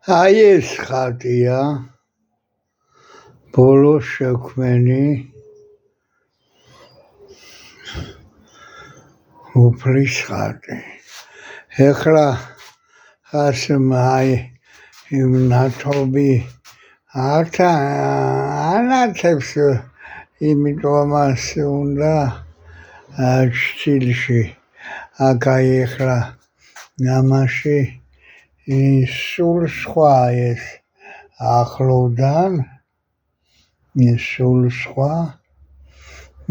აი ეს ხატია ბოლოს შექმენი უფლის ხატი. ეხლა აი იმ ნათობი ანათებს, იმიტომ ამას უნდა სტილში. აქ აი ეხლა ამაში სულ სხვა ეს ახლოდან, სულ სხვა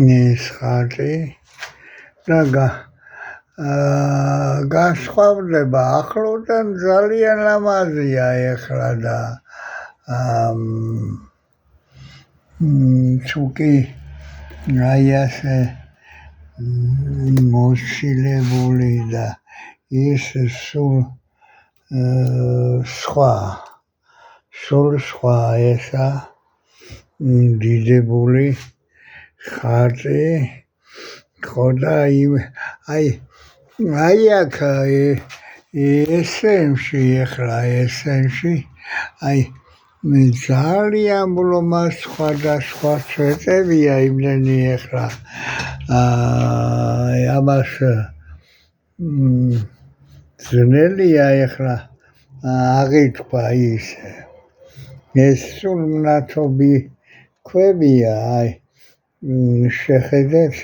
ეს ხატი და გასხვავდება ახლოდან ძალიან ლამაზია ეხლა და თუკი აი ასე მოსილებული და ის სულ სხვა ესა დიდებული ხატი ხო და აი აქ ესენში აი ძალიან ბლომა სხვადასხვა წვეტებია იმდენი ეხლა ამას ძნელია ეხლა აღითქვა ისე. ეს სულ ნათობი ქვებია, აი შეხედეთ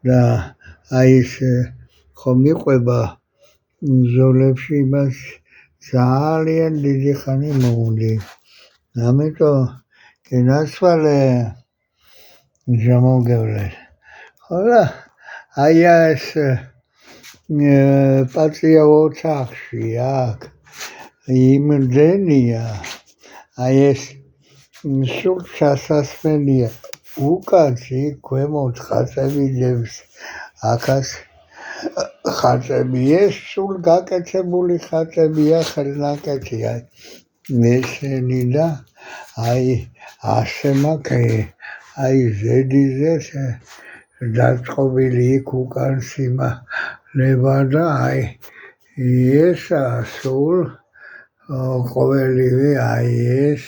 და აი ეს ხომ იყვება ზოლებში, იმას ძალიან დიდი ხანი მოუნდი. ამიტომ გენასვალე შემოგევლეთ. ხოლო აი ეს პაწია ოთახში აქ იმდენია, აი ეს სულ ჩასასმელია. უკაცი ქვემოთ ხატები დევს, აქაც ხატები, ეს სულ გაკეთებული ხატებია, ხელნაკეთია ესენი და აი ასე მაქვს, აი ზედიზე დაწყობილი იქ უკან სიმაღლება და აი ესა სულ ყოველივე აი ეს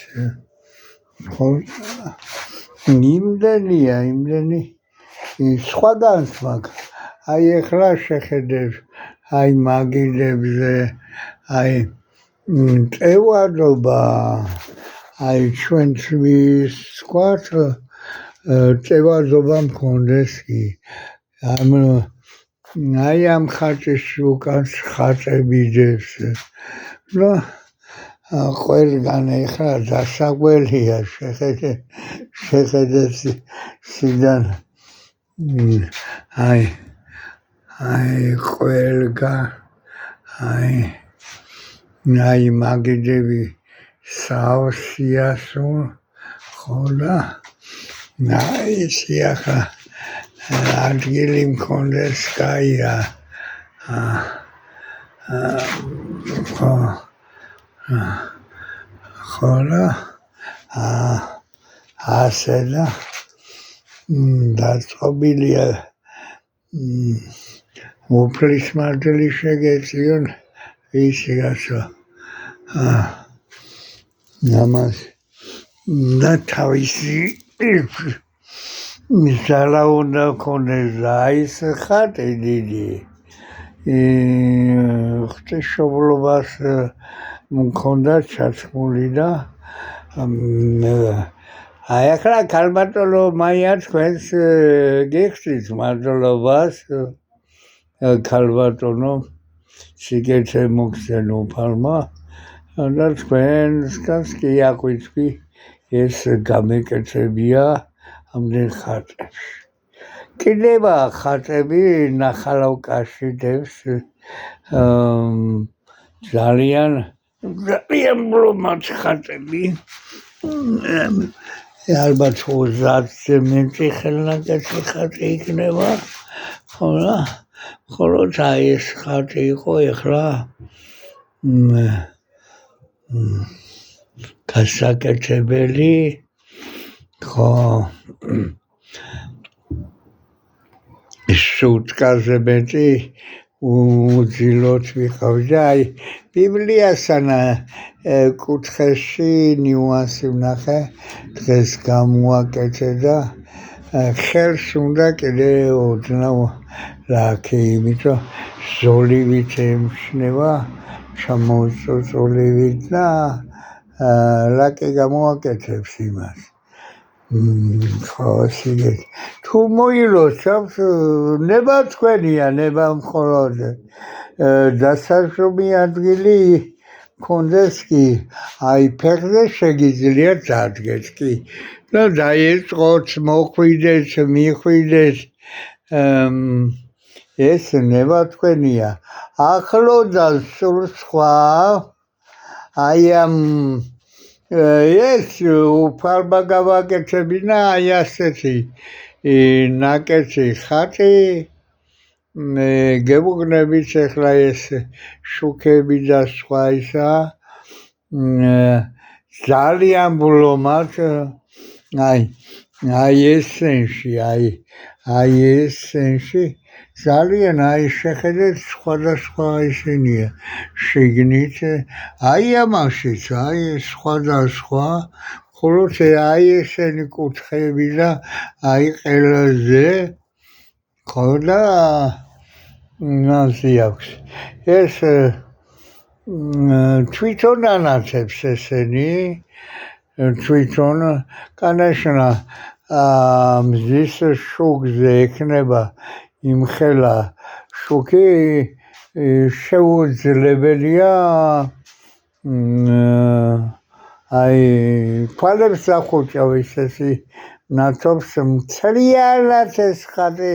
იმდენი სხვადასხვა მაქვს. აი ეხლა შეხედეთ, აი მაგიდებზე, აი წევადობა, აი ჩვენც ვთქვათ, წევადობა მქონდეს კი. აი ამ ხატის უკან ხატები დევს. ნუ ყველგან ეხლა დასაგველია, შეხედეთ სიდან აი ყველგან აი მაგიდები სავსეა სულ, ხო და აი ისი ახლა ადგილი მქონდეს კაია, ხო და ასე და დაწყობილია უფლის მადლი შეგეწიონ ისი რაცო ამას და თავისი მისალა უნდა ქონდეს და ის ხატი დიდი ღვთისმშობლობას მქონდა ჩაცმული და აი ახლა ქალბატონო მაია თქვენს გიხსნით მადლობას ქალბატონო სიკეთე მოგცენ უფალმა და თქვენსგანს კი აღვიქვი ეს გამეკეთებია ამდენ ხატებში. კიდევა ხატები ნახალავკაში დევს ძალიან ბლომად ხატები. ალბათ 30-ზე მეტი ხელნაკეთი ხატი იქნება, ხოლო აი ეს ხატი იყო ეხლა გასაკეთებელი, ხო სუტკაზე მეტი უძილოთ ვიყავი და აი ბიბლიასთან კუთხეში ნიუანსი ვნახე დღეს გამოვაკეთე და ხელს უნდა კიდე ოდნავ ლაქი იმიტომ ზოლივით ემჩნევა ჩამოწოლივით და ლაკი გამოვაკეთებს იმას ხო სიგეთ თუ მოილოცავთ ნება თქვენია ნება მხოლოდ დასაშვები ადგილი კონდეს კი აი ფეხზე შეგიძლიათ დადგეთ კი და დაიწყოთ მოხვიდეთ მიხვიდეთ ეს ნება თქვენია ახლო და სულ სხვა აი ამ ეს უფალმა გავაკეთებინა აი ასეთი ნაკეთი ხატი გეუბნებით ახლა ეს შუქები და სხვა ისა ძალიან ბლომად აი ეს სენში აი ეს სენში ძალიან აი შეხედეთ სხვადასხვა ისინია შიგნით აი ამაშიც აი სხვადასხვა ხოლოს აი ესენი კუთხეები და აი ყელზე ხო და ნაზი აქვს ეს თვითონ ანათებს ესენი თვითონ კანაშნა მზის შუქზე ექნება იმხელა შუქი შეუძლებელია აი თვალებს ახუჭავ ისეთი ნათობს მთლიანად ეს ხატი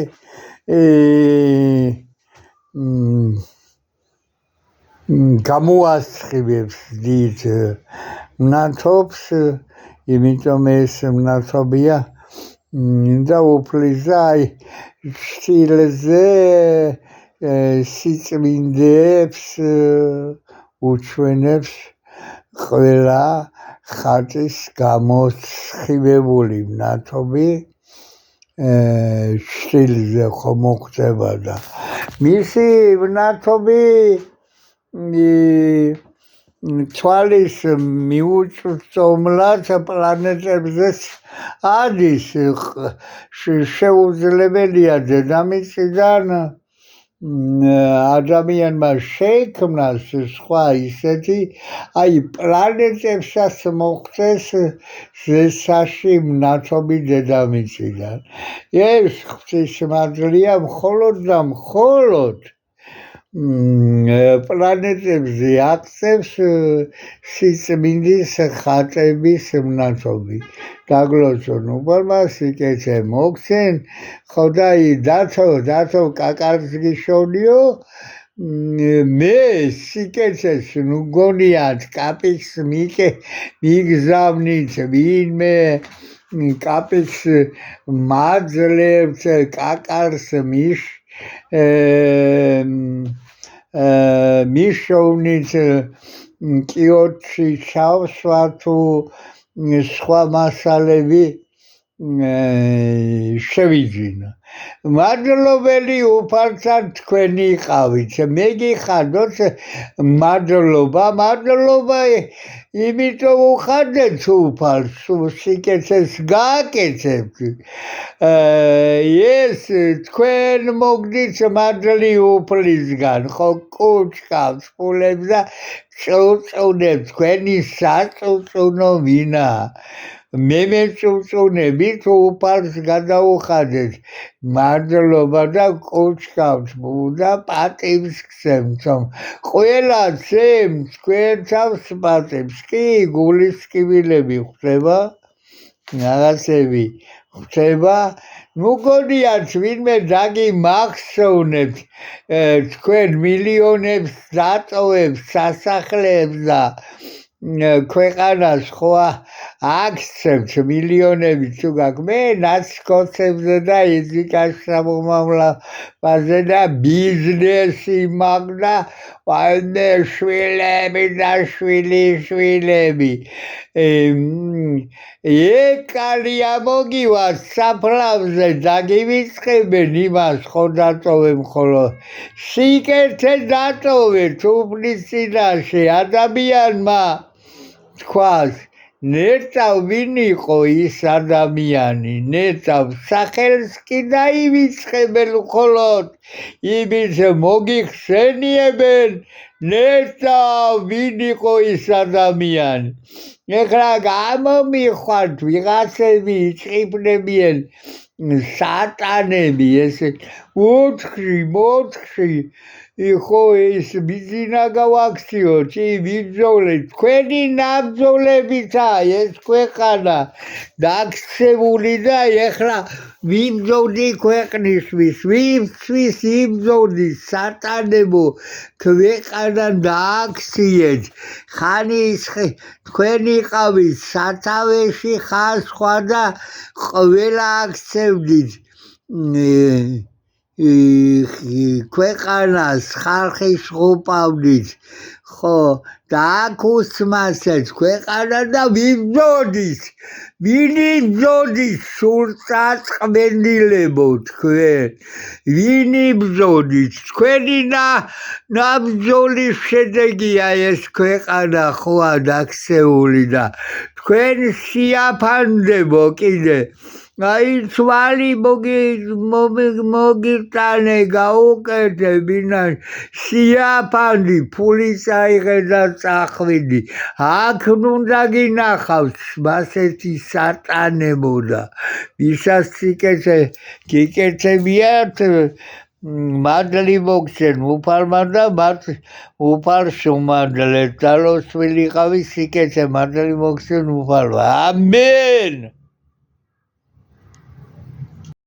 გამოასხივებს დიდ ნათობს იმიტომ ეს ნათობია და უფლისა აი სტილზე სიწმინდეებს უჩვენებს ყველა ხატის გამოსხივებული ნათობი სტილზე ხო მოხდება და მისი ნათობი თვალის მიუწვდომლად პლანეტებზეც ადის შეუძლებელია დედამიწიდან ადამიანმა შეიქმნას სხვა ისეთი აი პლანეტებსაც მოხდეს ზესაში ნათობი დედამიწიდან ეს ღვთისმადლია მხოლოდ და მხოლოდ პლანეტებზე აქცევს სიწმინდის ხატების ნათობი დაგლოცონ უბრალმა სიკეთე მოგცენ ხო და დათო კაკალსგიშონიო მე სიკეთეს ნუგონიათ კაპის მიგზავნით ვინმე კაპის მაძლევთ კაკალს მიშოვნით კიოტში ჩავსვა თუ სხვა მასალები შევიძინა მადლობელი უფალთან თქვენი იყავით მე გიხადოთ მადლობა იმიტომ უხადეთ უფალს სიკეთეს გააკეთებთ ეს თქვენ მოგდით მადლი უფლისგან ხო კუჭკავს ფულებს და წუწუნებს თქვენი საწუწუნო ვინა მე მეწუწუნებით უფალს გადაუხადეთ მადლობა და კუჭკავს და პატივს გცემთ ყველა ცემს თქვენ თავს პატივს კი გულის ტკივილები ხვდება რაღაცები ხვდება მოგონიათ ვინმე დაგიმახსოვნებთ თქვენ მილიონებს დატოვებს სასახლეებს და ქვეყანას ხო აქცევთ მილიონები თუ გაქვს მე ნაცკოცებზე და იზიკაში მომავლაზე და ბიზნესი მაგდა ვაიმე შვილები და შვილიშვილები ეკალია მოგივარ საფლავზე დაგივიწყებენ იმას ხო დატოვებ ხოლო სიკეთე დატოვეთ უფლის წინაშე ადამიანმა თქვას ნეტავ ვინ იყო ის ადამიანი ნეტავ სახელს კი დაივიწყებენ მხოლოდ იმის მოგიხსენიებენ ნეტავ ვინ იყო ის ადამიანი ეხლა გამომიხვართ ვიღაცები იჭყიფნებიან სატანები ესე მოთხში ხო ეს ბიზინა გავაქციო ჭი ვიბრძოლეთ თქვენი ნაბრძოლებითაა ეს ქვეყანა დაქცეული და ეხლა ვიბრძოლდი ქვეყნისთვის ვისთვის იბრძოლდი სატანებო ქვეყანა დააქციეთ ხანის თქვენი ყავით სათავეში ხარ სხვა და ყველა აქცევდით ქვეყანას ხალხის ყოფავდით ხო და აქ უსმასეთ ქვეყანა და ვიბრძოდით ვინ იბრძოდით სულ წაწყმენილებო თქვენ ვინ იბრძოდით თქვენი ნაბრძოლის შედეგია ეს ქვეყანა ხოა დაქცეული და თქვენ სიაფანდებო კიდე აი თვალი მოგიტანე გაუკეთე ბინა სიაფანდი ფული წაიღე და წახვიდი აქ უნდა გინახავს მასეთი სატანებო და ვისაც გიკეთებიათ მადლი მოგცენ უფალმა და მათ უფალს უმადლეთ და ლოსვილი ყავის სიკეთე მადლი მოგცენ უფალმა ამენ